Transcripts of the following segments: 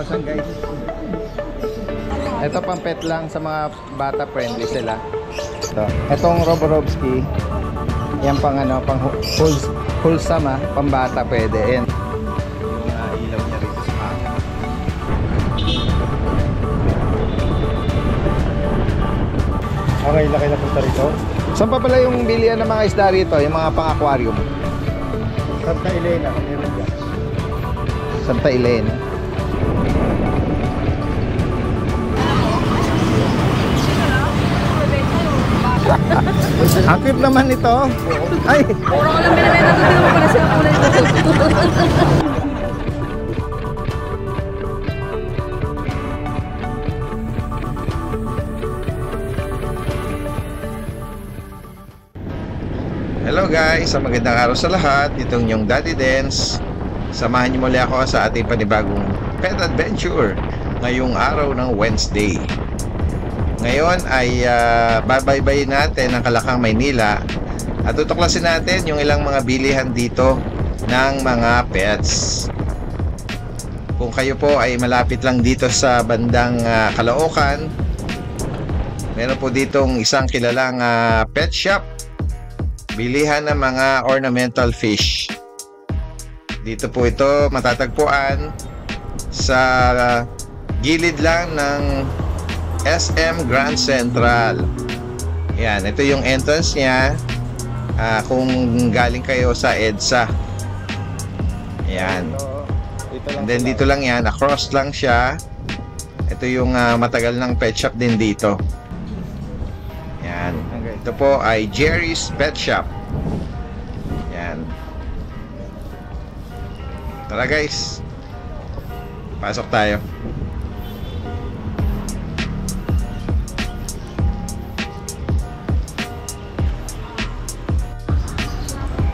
12,000 guys. Ito pang pet lang sa mga bata, friendly sila. Itong Roborovski, yan pang ano, pang wholesome pang bata pwede. Yan. Yung ilaw niya rito sa hangin. Okay, laki na punta rito. Saan pa pala yung bilihan ng mga isda rito, yung mga pang aquarium? Santa Elena, meron dyan. Santa Elena. Ang cute naman ito. Ay! Puro ko lang binibenta ito. Hindi mo pala siya kulay ito. Hello guys, magandang araw sa lahat. Itong yung Daddy Dance. Samahan niyo muli ako sa ating panibagong pet adventure ngayong araw ng Wednesday. Ngayon ay babaybayin natin ang Kalakang, Maynila at tutuklasin natin yung ilang mga bilihan dito ng mga pets. Kung kayo po ay malapit lang dito sa bandang Caloocan, meron po ditong isang kilalang pet shop, bilihan ng mga ornamental fish. Dito po ito matatagpuan sa gilid lang ng SM Grand Central. Yan, ito yung entrance niya kung galing kayo sa EDSA. Yan. And then dito lang yan, across lang siya. Ito yung matagal ng pet shop din dito. Yan. Ito po ay Jerry's Pet Shop. Yan. Tara guys. Pasok tayo.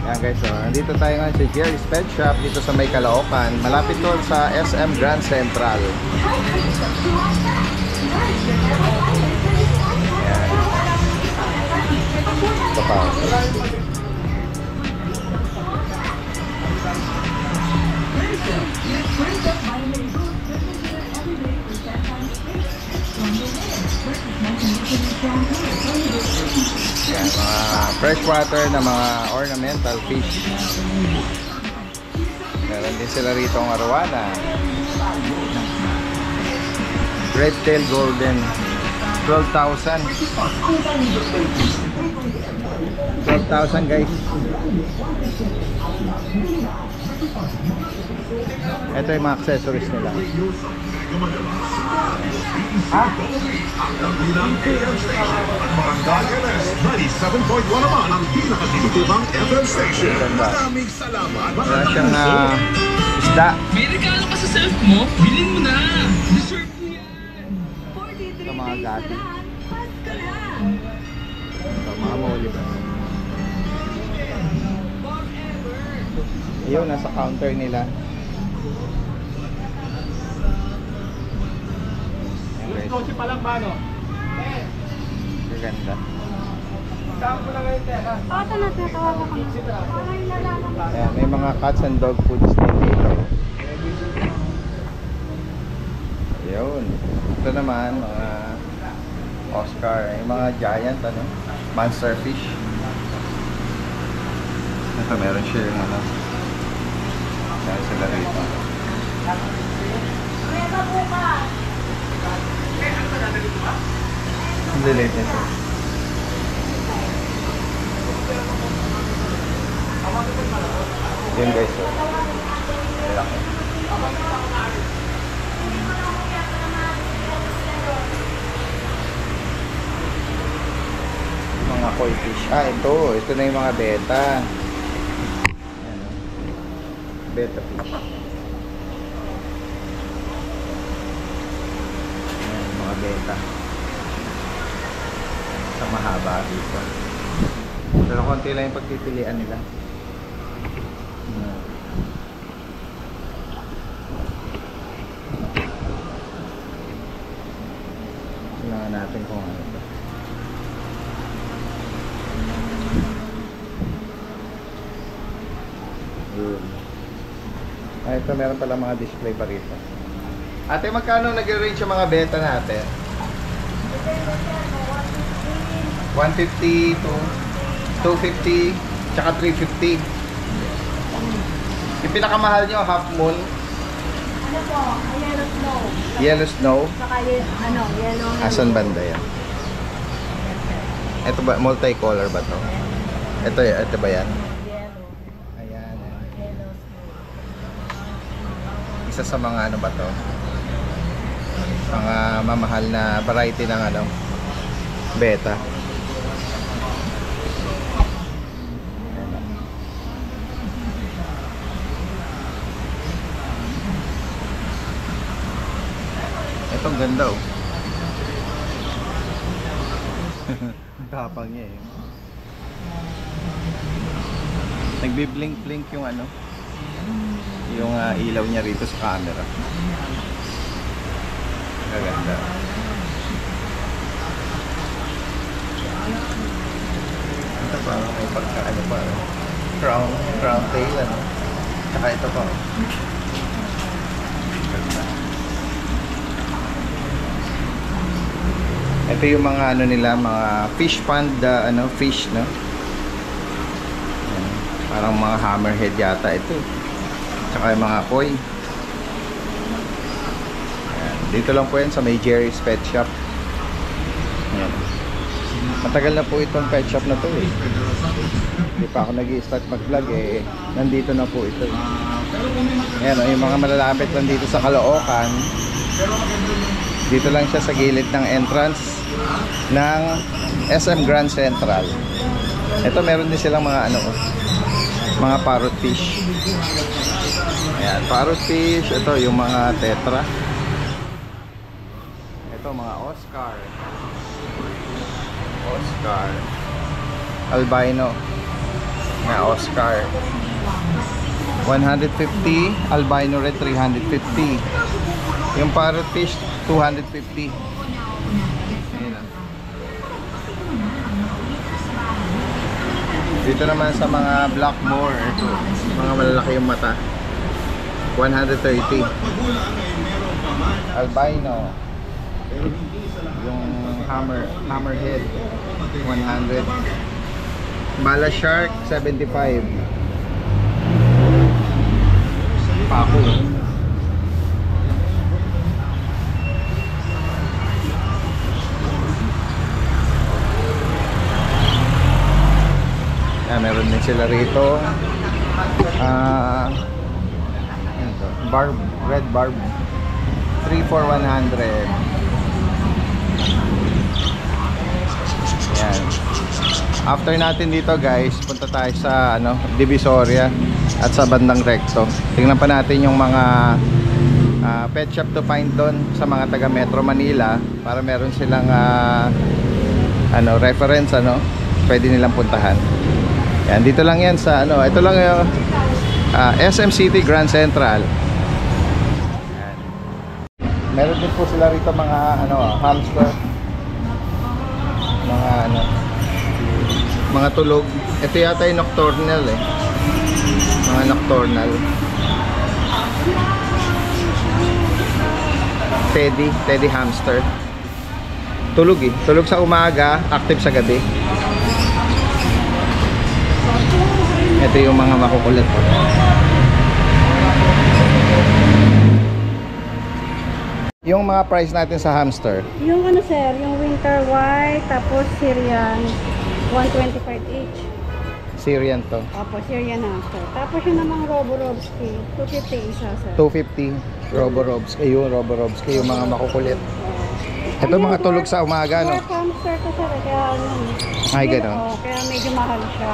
Yan guys, so nandito tayo ngayon sa Jerry's Pet Shop dito sa may Caloocan, malapit doon sa SM Grand Central. Yan. Ito pa. Yan, mga freshwater na mga ornamental fish. Meron din sila rito ang arowana. Red tail golden, 12,000. 12,000 guys. Ito yung mga accessories nila. Barangay LS 97.1 naman ang pinakatinitibang FM station. Maraming salamat. Wala siyang isda. May regalo ka sa self mo? Bilhin mo na! Deserve mo yan! Ito mga gati. Ito mga moli ba? Ayun, nasa counter nila. Kotse pa lang ba, no? Gaganda. Saan ko lang ngayon, teka? Ito na, tinatawagan ko na. Ayan, may mga cats and dog foods din dito. Ayun. Ito naman, mga Oscar. Yung mga giant, monster fish. Ito, meron siya yung dahil sila rito. Ang lilit nito. Yun guys, laki. Mga koi fish. Ito na yung mga beta. Ayan, beta fish. Ayan, mga beta. Sa mahaba dito. Pero konti lang yung pagpipilian nila. Tingnan natin kung ano ito. Ito meron pala mga display pa rito. Ate, magkano nag-range yung mga beta natin? 150 to 250, tsaka 350. Yung pinakamahal nyo, half moon, Ano po? Yellow snow. yellow snow. Saka yellow. Asan banda yan? Ito ba, multicolor ba to? Ito ba yan? Yellow. Ayan. Yellow snow. Isa sa mga ano ba to? Mga mamahal na variety ng ano, beta. Itong ganda oh. Ang tapang niya eh. Nagbi-blink-blink yung ano, yung ilaw niya rito sa camera. Gaganda. Ito parang may pagka ano pa, crown tail ano. Tsaka ito pa. Ganda. Ito yung mga ano nila, mga fish pond, fish, no? Ayan. Parang mga hammerhead yata ito. Tsaka yung mga koi. Ayan. Dito lang po yan sa may Jerry's Pet Shop. Ayan. Matagal na po itong pet shop na to eh. Hindi pa ako nag-i-start mag-vlog eh. Nandito na po ito. Ayan, yung mga malalapit lang dito sa Caloocan. Dito lang siya sa gilid ng entrance ng SM Grand Central. Ito meron din silang mga ano, mga parrot fish. Ayan, parrot fish. Ito yung mga tetra. Ito mga Oscar. Albino na Oscar. 150, albino red 350. Yung parrot fish 250. Ayan na. Dito naman sa mga Blackmore, ito, mga malalaki yung mata. 130. Albino. Yung hammerhead 100. Bala shark 75. Paku. Meron din sila rito barb, red barb 3 for 100. Yan. After natin dito guys, punta tayo sa Divisoria at sa bandang Recto. Tingnan pa natin yung mga pet shop to find doon sa mga taga Metro Manila para meron silang reference pwede nilang puntahan. Yan, dito lang yan sa ito lang yung SM City Grand Central. Yan. Meron din po sila rito mga hamster. Mga tulog. Ito yata yung nocturnal eh. Mga nocturnal. Teddy hamster. Tulog eh. Tulog sa umaga, active sa gabi. Ito yung mga makukulit po. Yung mga price natin sa hamster. Yung sir, yung winter white, tapos Syrian, 125 each. Syrian to. Opo, Syrian hamster. Tapos yung namang Roborovski, 250 isa sir. 250. Roborovski. Yung Roborovski, yung mga makukulit. Ito mga tulog sa umaga, no? Dwarf hamster to sir, kaya Ay, gano'n. kaya medyo mahal siya.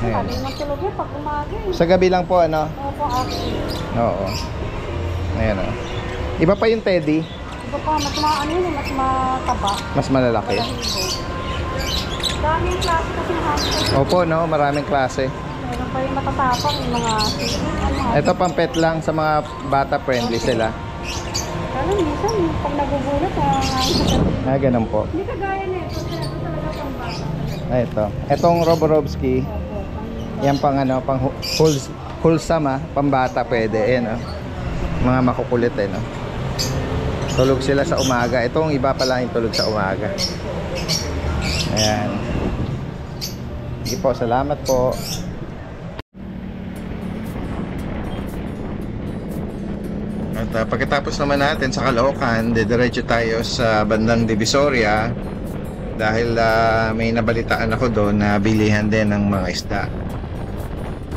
Ayan. Sabi ng tulog niya pag umaga eh. Sa gabi lang po, Opo, active. Oo. Ayan, Iba pa yung Teddy. Iba pa, mas mas mataba. Mas malalaki. Daming klase kasi ng hamster. Opo, maraming klase. Meron pa yung matatapang, yung mga Ito pang pet lang sa mga bata, friendly sila. Kala minsan, pag nagugulat, Ganun po. hindi kagaya na ito. Ito talaga pang bata. Ito. Etong Roborovski, yan pang pang wholesome pambata pwede. Ayan, Mga makukulit eh, no? Tulog sila sa umaga. Itong iba pa lang yung tulog sa umaga. Ayan. Sige po, salamat po. At pagkatapos naman natin sa Caloocan, diretso tayo sa bandang Divisoria dahil may nabalitaan ako doon na bilihan din ng mga isda.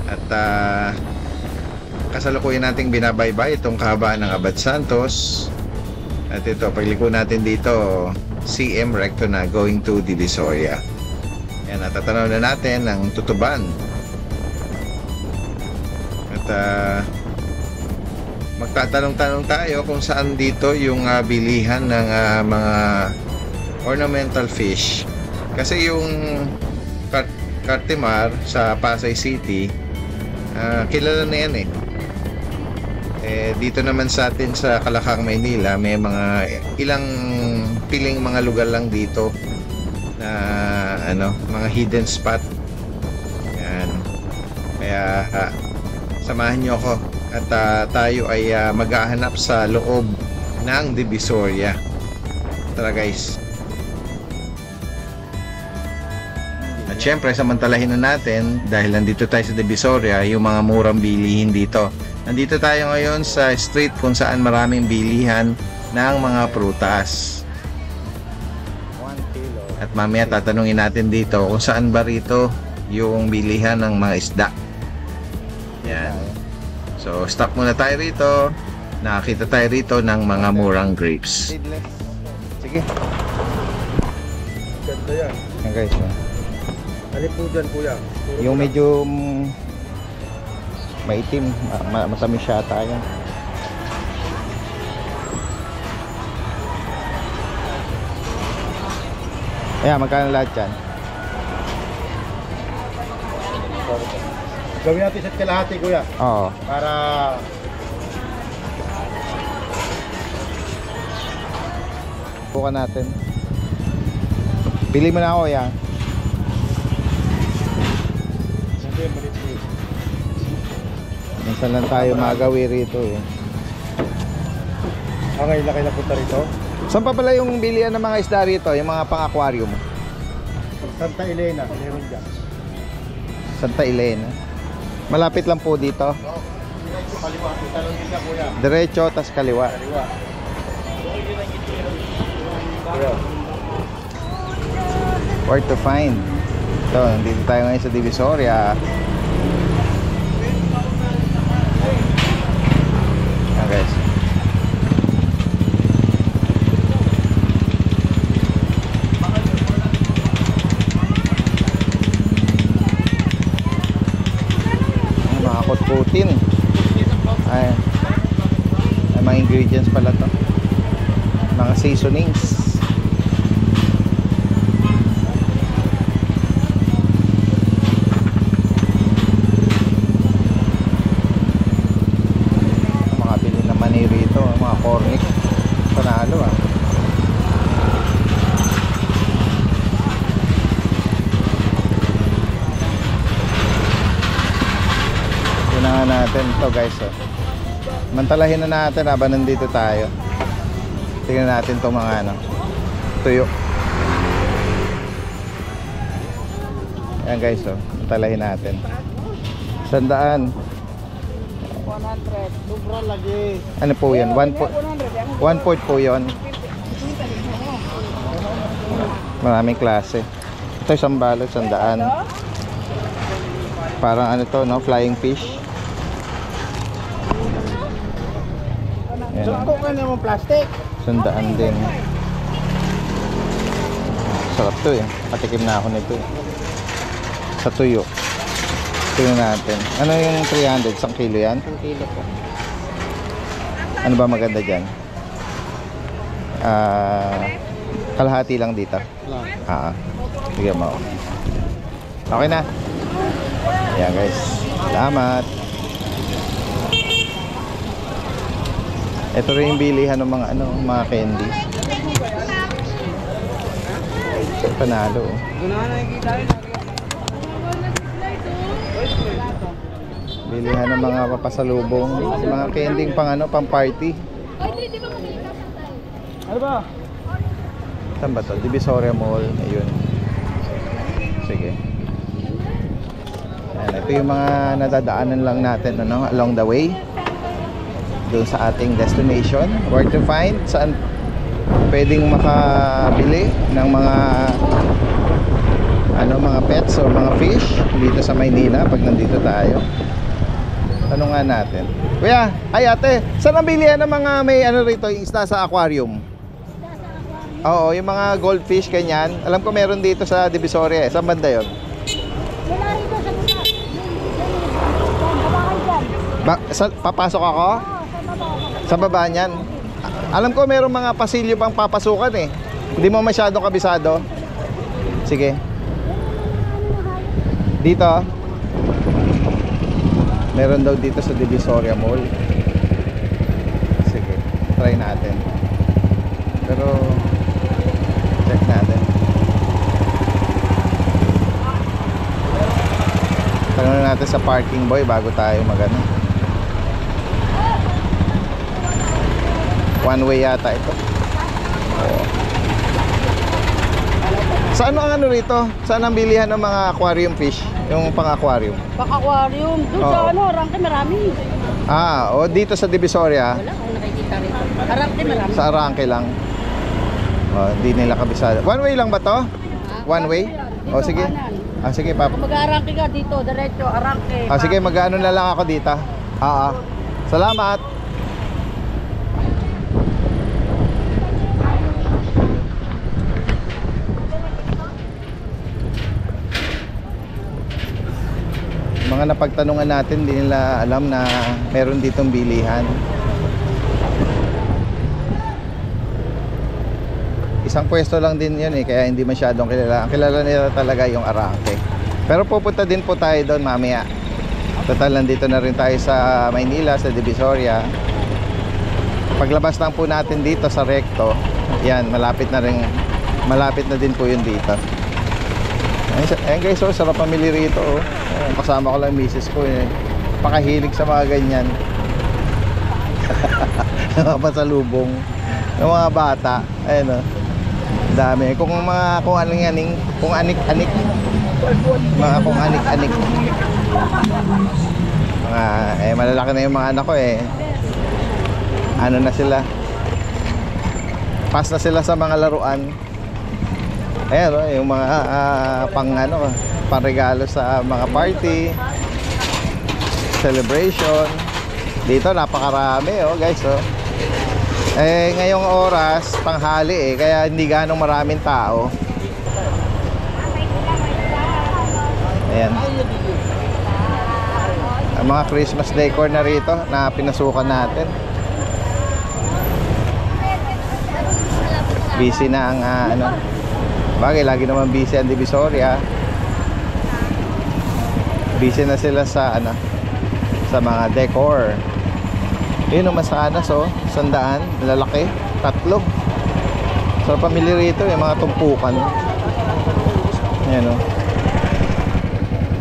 At kasalukuyan nating binabaybay itong kahabaan ng Abad Santos. At ito, pagliko natin dito, CM Recto na going to Divisoria. Yan, natatanaw na natin ang Tutuban. At magtatanong-tanong tayo kung saan dito yung bilihan ng mga ornamental fish. Kasi yung Cartimar sa Pasay City, kilala na yan eh. Dito naman sa atin sa Calacang, Maynila, may mga ilang piling mga lugar lang dito na mga hidden spot. Yan. Kaya samahan nyo ako at tayo ay maghahanap sa loob ng Divisoria. Tara guys. At syempre, samantalahin na natin dahil nandito tayo sa Divisoria, yung mga murang bilihin dito. Nandito tayo ngayon sa street kung saan maraming bilihan ng mga prutas. 1 kilo. At mamaya tatanungin natin dito kung saan ba rito yung bilihan ng mga isda. Yan. So stop muna tayo rito. Nakakita tayo rito ng mga murang grapes. Sige. Ganda yan. Yan guys. Alin po dyan, kuya? Yung medyo maitim, matamis siya tayo. Ayan, magkano lahat yan? Gawin natin sa kalahati, kuya. Oo. Para... Bukan natin. Pili mo na ako yan. Hindi, malit po. Minsan lang tayo magawi rito eh. Ngayon lang kayo napunta rito? Saan pa pala yung bilihan ng mga isda rito? Yung mga pang-aquarium? Santa Elena, meron dyan. Santa Elena. Malapit lang po dito. Kaliwa, talon din na, kuya. Diretso, tas kaliwa. Kaliwa. Where to find? So, nandito tayo ngayon sa Divisoria. Ayan guys. Mga kutkutin. Ayan. Ay, mga ingredients pala to. Mga seasonings. Cornic, panalo ah. Tingnan natin ito guys oh. Mantalahin na natin habang nandito tayo. Tingnan natin itong mga tuyo. Ayan guys oh. Mantalahin natin. 100. 100. Sobra lagi. Ano po yan? 1 point po yun. Maraming klase. Ito isang balot, 100. Parang ano to, no? Flying fish. Ayan. Sungko ka naman plastic. 100 din. Sarap to eh. Patikim na ako nito eh. Sa tuyo. Tingnan natin. Ano yung 300? 1 kilo yan? 1 kilo po. Ano ba maganda dyan? Kalahati lang dito. Sige mo. Okay na. Ayan guys. Salamat. Ito rin yung bilihan ng mga mga candies. Panalo. Bilihan ng mga papasalubong, mga kending pang ano, pang party. Ano ba? Saan ba to? Divisoria Mall. Ayun. Sige. Ayan, ito yung mga nadadaanan lang natin ano, along the way. Doon sa ating destination. Where to find? Saan pwedeng makabili ng mga ano, mga pets or mga fish dito sa Maynila pag nandito tayo. Tanong nga natin. Kuya, ay ate, saan ang bilihan ng mga may ano rito, yung isda sa aquarium? Oo, yung mga goldfish kanyan. Alam ko meron dito sa Divisoria eh. Saan banda yun? Wala rito sa baba. Babakan dyan. Papasok ako? Oo, sa baba. Sa baba niyan. Alam ko meron mga pasilyo pang papasukan eh. Hindi mo masyadong kabisado. Sige. Dito. Meron daw dito sa Divisoria Mall. Sige, try natin. Pero check natin. Tanungin natin sa parking boy bago tayo magano. One way yata ito. Oo. Saan ang ano rito? Saan ang bilihan ng mga aquarium fish? Yung pang-aquarium? Pang-aquarium. Doon sa Oo. ano, Arangke marami. O dito sa Divisoria, Wala akong nakikita rito. Arangke marami. sa Arangke lang. Di nila kabisado. One way lang ba to? One way? O sige. Sige, pap. Kung mag-Arangke ka dito, diretso, Arangke. Sige, mag-ano na lang ako dito. Salamat. Mga napagtanungan natin, hindi nila alam na meron ditong bilihan. Isang pwesto lang din yun eh, kaya hindi masyadong kilala. Ang kilala nila talaga yung Arangke. Pero pupunta din po tayo doon mamaya. Total, nandito na rin tayo sa Maynila, sa Divisoria. Paglabas lang po natin dito sa Recto, yan, malapit na din po yun dito. Ayan guys, sarap pamili rito. Kasama ko lang misis ko eh. Pakahilig sa mga ganyan. Mga pasalubong ng mga bata. Ayun o. Dami. Kung aning-aning, kung anik-anik. Mga kung anik-anik. Malalaki na yung mga anak ko eh. Ano na sila? Pass na sila sa mga laruan. Ayan o, yung mga pangregalo sa mga party, celebration. Dito napakarami guys ngayong oras tanghali kaya hindi ganong maraming tao. Ayan, ang mga Christmas decor na rito na pinasukan natin. Busy na ang bagay, lagi naman busy ang Divisoria. Busy na sila sa sa mga decor. Yun ang masanas 100, lalaki, 3. So pamili rito yung mga tumpukan. Ayan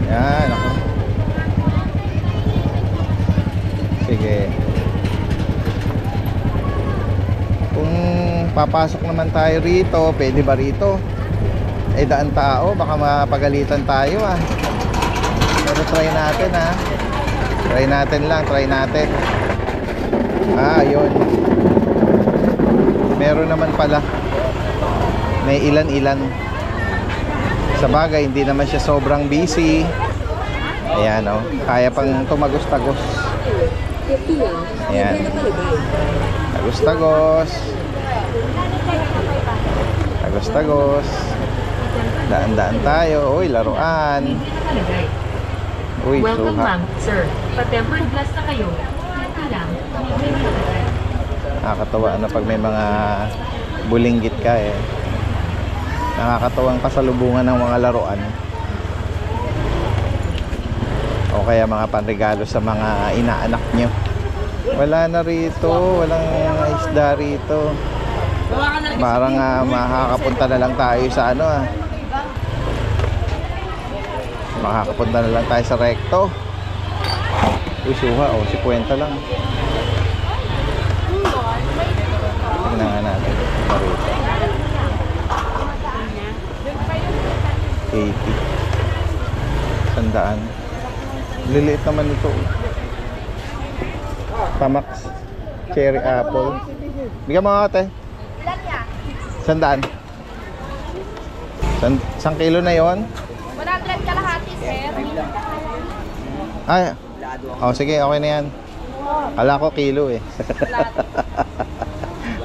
yan ako. Sige. Kung papasok naman tayo rito, pwede ba rito? Daan tao, baka mapagalitan tayo Pero try natin Try natin. Yun. Meron naman pala. May ilan-ilan. Sa bagay, hindi naman siya sobrang busy. Ayan kaya pang tumagos-tagos. Ayan. Tagos-tagos. Tagos-tagos. Daan-daan tayo. Uy, laruan. Uy, Welcome suha. ma'am, sir. Pa-tempered glass na kayo. Ito lang. Nakakatawa pag may mga bulinggit ka Nakakatawang pasalubungan ng mga laruan. O kaya mga panregalo sa mga inaanak nyo. Wala na rito. Walang isda rito. Parang makakapunta na lang tayo sa makakapunta na lang tayo sa Recto. Uy, suha, oh, 50 lang. Tingnan nga natin. Parito. 80. 100. Liliit naman ito. Tamax. Cherry apple. Bigyan mo nga ate. 100. 1 kilo na yon. 100 kalahati, sir. Ay. Oh, sige, okay na yan. Kala ko kilo eh.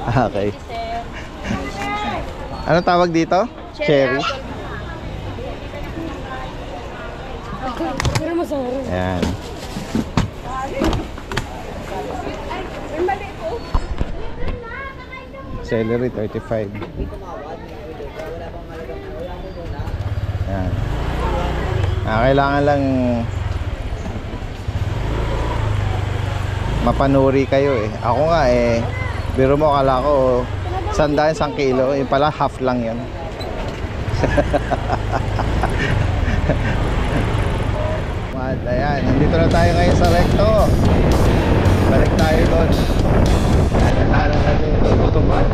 Okay. Ano tawag dito? Cherry. Ayan. Celery 35. Ayan. Kailangan lang mapanuri kayo eh. Ako nga eh, biro mo, akala ko 100, 1 kilo. Yung pala half lang yan. Ayan, nandito na tayo ngayon sa Recto. Balik tayo doon. Ayan, natin ito, tutupan.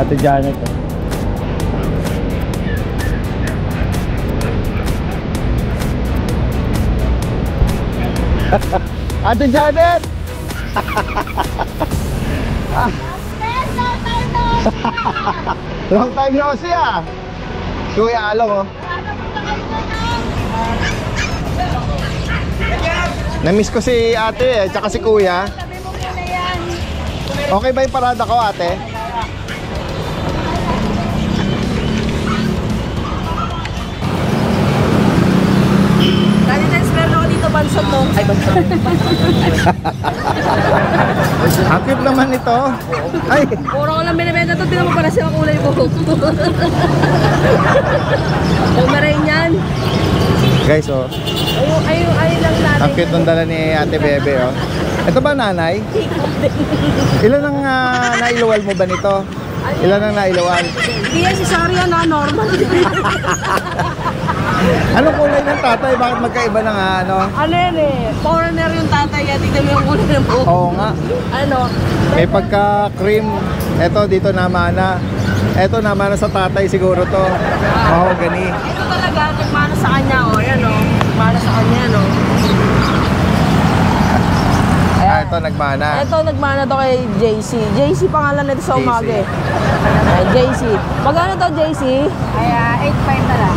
Ate Janet eh. Ate Janet! Long time no see ah. Kuya Along oh. Na-miss ko si ate eh, tsaka si kuya. Okay ba yung parada ko ate? Bansot mo. Ay, bansot. Akit naman ito. Ay. Puro ko lang binibenta ito. Tinan mo para siya kulay ko. Umarain yan. Guys, oh. Ayun lang natin. Ang cute ng dala ni Ate Bebe, oh. Ito ba nanay? Ilan ang nailuwal mo ba nito? Ilan ang nailuwal? Hindi yan si Saria na normal. Anong kulay ng tatay? Bakit magkaiba ng ano? Ano yan eh? Foreigner yung tatay yan. Tignan mo yung kulay ng buhok. Oo nga. Ano? May pagka-cream. Ito dito namana. Ito namana sa tatay siguro to. Mahogany. Ito talaga, nagmana sa kanya, oh. Yan, oh. Nagmana sa kanya, no. Ah, ito nagmana. Ito, nagmana to kay JC. JC pangalan nito sa umaga eh. JC. Magkano to, JC? Ay, 8.5 na lang.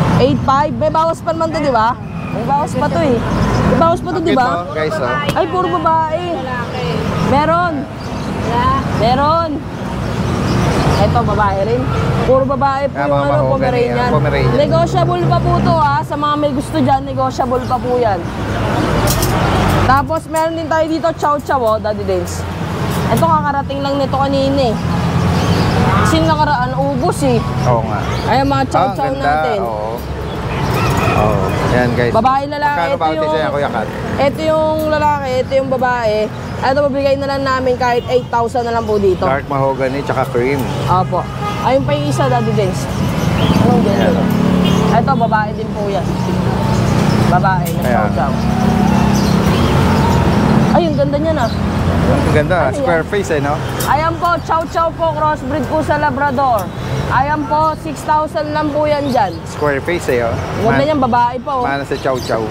8.5? May bawas pa naman to, di ba? May bawas pa to eh. May bawas pa to, di ba? Ito, guys, oh. Ay, puro babae. Meron. Meron. Ito, babae rin. Puro babae po yung ano, Pomeranian. Negotiable pa po to ha. Sa mga may gusto dyan, negotiable pa po yan. Tapos meron din tayo dito, chow chow, oh, Daddy Dance. Ito, kakarating lang nito kanina eh. Kasi nakaraan, ubos eh. Oo nga. Ayan mga chow chow natin. Oo. Oo. Ayan guys. Babae, lalaki. Magkano ba ito yung Kuya Kat? Ito yung lalaki, ito yung babae. Ito, mabigay na lang namin kahit 8,000 na lang po dito. Dark mahogany tsaka cream. Opo. Ayun pa yung isa, Daddy Dance. Anong ganda? Ito, babae din po yan. Babae na chow chow. Ay, yung ganda niya na. Ang ganda, square face eh, no? Ayan po, chow chow po, crossbreed po sa Labrador. Ayan po, 6,000 lang po yan dyan. Square face eh, oh. Ganda niyan, babae pa, oh. Mana sa chow chow.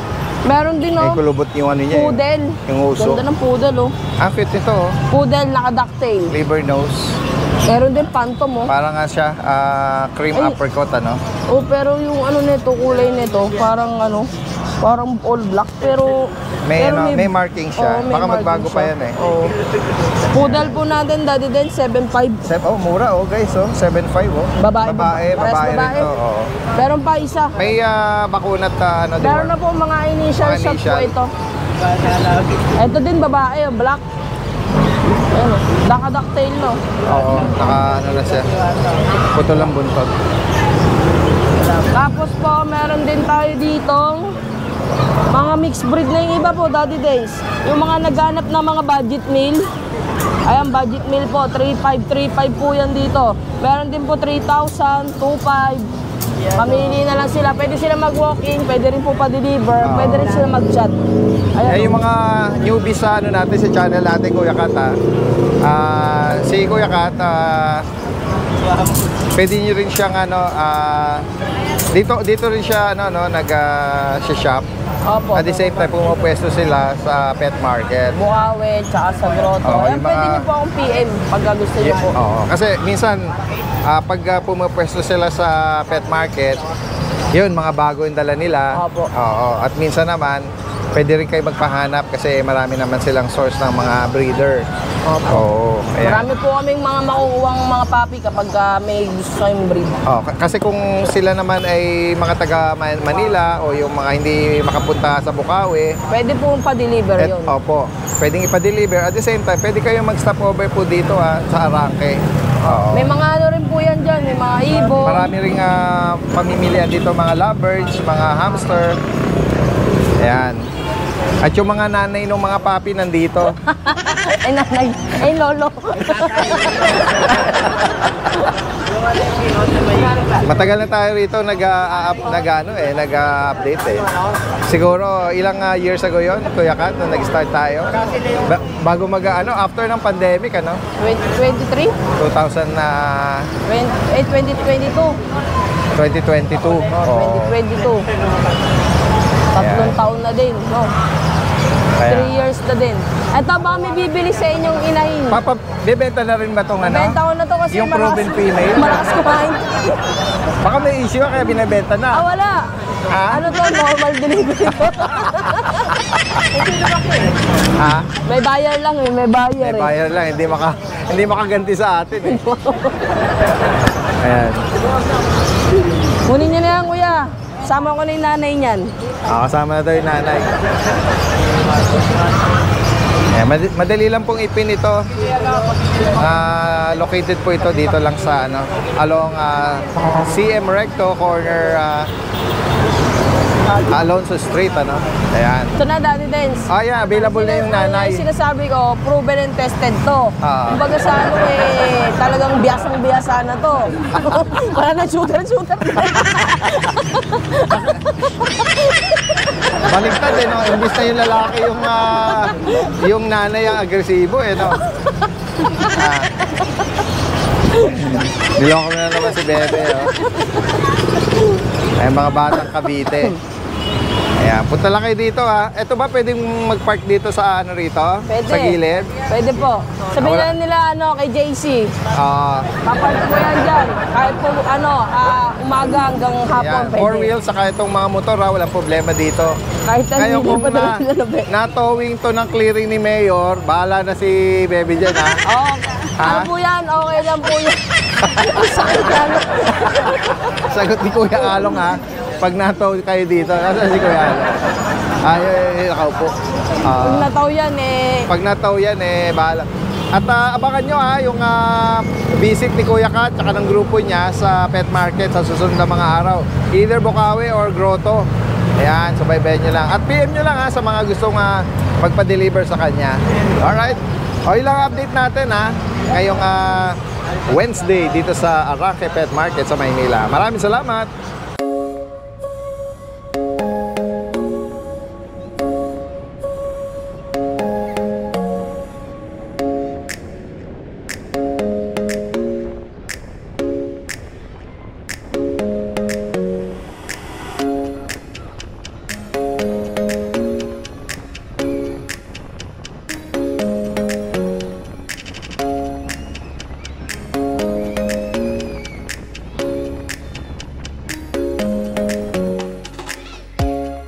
Meron din, oh. May kulubot yung ano niya, Poodle. Yung uso. Ganda ng poodle, oh. Ah, cute ito, oh. Poodle, naka-ducktail. Liver nose. Meron din phantom, oh. Parang nga siya, cream Ay. apricot, ano? Oh, pero yung ano nito, kulay nito, parang ano, Parang all black, pero... May, pero may marking siya. Oo, may Baka magbago marking pa siya. yan eh. Oo. Poodle po natin, Daddy Den, 7.5. Oh, mura oh guys, oh. 7.5 oh. Babae, babae parehas rin to. Oo. Meron pa isa. May bakunat ano di Meron ba? na po mga initial Mga shop po initial. ito. Ito din babae, black. Ayun, daka-ducktail, no? Oo, naka ano na siya. Putol ang buntot. Tapos po, meron din tayo ditong mga mixed breed na yung iba po, Daddy Days. Yung mga naghanap na mga budget meal. Ayan, budget meal po, 3.5 po yan dito. Meron din po 3,000, 2.5. Mamili na lang sila. Pwede sila mag-walk-in, pwede rin po pa-deliver, pwede rin sila mag-chat. Ayan, Yung mga newbies sa ano natin sa channel natin, Kuya Kat, si Kuya Kat, pwede nyo rin siyang ano, dito rin siya ano, nag-shop. Opo. At the same time, pumapwesto sila sa pet market. Bukawi, tsaka sa grotto. Oo, Ayan, yung pwede mga- niyo po akong PM pag gusto niyo po. Oo, kasi minsan, pag pumapwesto sila sa pet market, yun, mga bago yung dala nila. Opo. Oo, at minsan naman, pwede rin kayo magpahanap kasi marami naman silang source ng mga breeder. Opo. Oo, ayan. Marami po kaming mga makukuhang mga papi kapag may gusto kayong breed. Oh, kasi kung sila naman ay mga taga Manila o yung mga hindi makapunta sa Bukawi, Pwede po pa-deliver yun. opo, pwedeng ipa-deliver. At the same time, pwede kayong mag-stop over po dito sa Arangke. Oo. May mga ano rin po yan dyan, may mga ibon. Marami ring pamimilian dito, mga lovebirds, mga hamster. Ayan. At yung mga nanay ng mga papi nandito. Ay nanay, ay lolo. Matagal na tayo rito nag-update eh. Siguro ilang years ago yon, Kuya Kat, nung nag-start tayo. Bago after ng pandemic, 2023? 2000 na 2022. 2022. Oo. 2022. Tatlong taon na din, no? Kaya- 3 years na din. Eto, baka may bibili sa inyong inahin. Papa, bebenta na rin ba itong ano? Benta ko na to kasi Yung proven female? malakas kumain. Baka may issue kaya binibenta na. Wala. Ha? Ano to, normal delivery to. Ha? May buyer lang eh, may buyer May eh. buyer lang, hindi makaganti sa atin eh. Ayan. Kunin niyo na yan, kuya. Sama ko na yung nanay niyan. Kasama na tayo yung nanay. Ayan, madali lang pong ipin ito. Located po ito dito lang sa along CM Recto corner Alonso Street Ayan. Ito na, Daddy Dance. Yeah, available na yung nanay. Yung sinasabi ko, proven and tested to. Ah. Kumbaga sa talagang biyasang-biyasa na to. Wala na shooter. Baliktad no? Imbis na yung lalaki yung nanay ang agresibo no? Niloko na naman si Bebe Ay mga batang Cavite. Ayan, punta lang kayo dito Ito ba pwedeng mag-park dito sa rito? Pwede. Sa gilid? Pwede po. Sabihin Wala. na nila kay JC. Papark po yan dyan. Kahit po umaga hanggang hapon. Ayan, four wheels saka itong mga motor walang problema dito. Kahit Ngayon hindi kung pa talaga na-towing to ng clearing ni Mayor, bahala na si Bebe dyan Ano po yan? Okay lang po yan. Ang sakit yan. Sagot ni Kuya Along pag nataw kayo dito, nasaan si Kuya Along? Nakaupo. Kung nataw yan Pag nataw yan bahala. At abangan nyo yung visit ni Kuya Kat at ng grupo niya sa pet market sa susunod na mga araw. Either Bukawi or Grotto. Ayan, subaybayan nyo lang. At PM nyo lang sa mga gustong magpa-deliver sa kanya. Alright? Yun lang update natin ngayong Wednesday dito sa Arangke Pet Market sa Maynila. Maraming salamat!